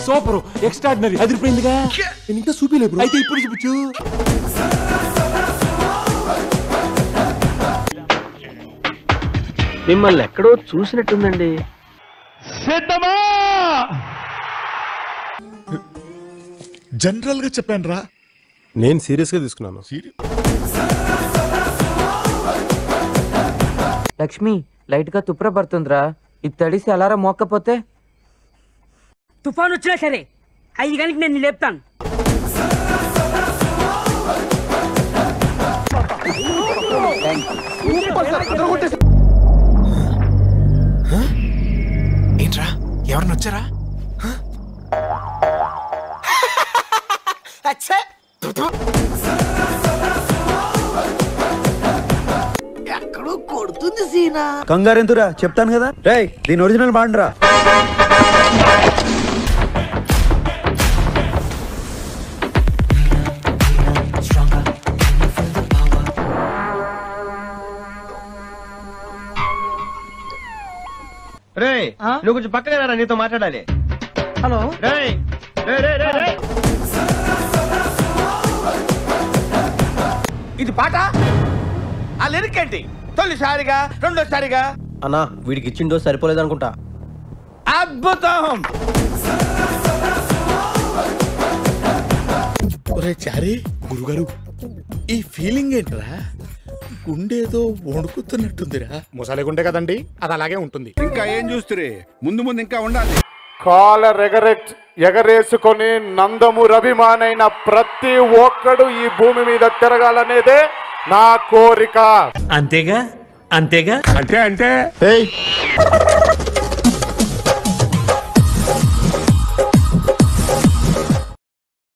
Super extraordinary అదిరిపోయిందిగా. ఇంకా చూపిలేదు అయితే ఇప్పుడు చూపించు. మిమ్మల్ని ఎక్కడో చూసినట్టుందండి. సిద్ధమా? జనరల్ గా చెప్పాను రా. నేను సీరియస్ గా తీసుకున్నాను. లక్ష్మి లైట్ గా తుప్ర పడుతుందిరా. ఇది తడిసి అలారా మోక్కపోతే తుఫాన్ వచ్చినా సరే 5 గంటలకు నేను లేపుతాను. ఏంట్రా ఎవరిని వచ్చారా? ఎక్కడో కొడుతుంది సీనా. కంగారెంతురా చెప్తాను కదా. రేయ్ దీని ఒరిజినల్ బాండ్రా. రేయ్ నువ్వు కొంచెం పక్కన రా, నీతో మాట్లాడాలి. హలో రేయ్ రేయ్ రేయ్ రేయ్ రేయ్. ఇది పాట ఆ లిరిక్ ఏంటి? తొలిసారిగా రెండోసారిగా అన్నా వీడికి ఇచ్చిండో సరిపోలేదు అనుకుంటా. అద్భుతం. ఒరే చారి గురుగారు ఈ ఫీలింగ్ ఏంట్రా? గుండేదో వణుకుతున్నట్టుందిరా. ముసలిగుండే కదండి, అది అలాగే ఉంటుంది. ఇంకా ఏం చూస్తురే? ముందు ముందు ఇంకా ఉండాలి. ఎగరేసుకొని నందమూరి అభిమానైన ప్రతి ఒక్కడు ఈ భూమి మీద తిరగాలనేదే నా కోరిక. అంతేగా అంతేగా. అంటే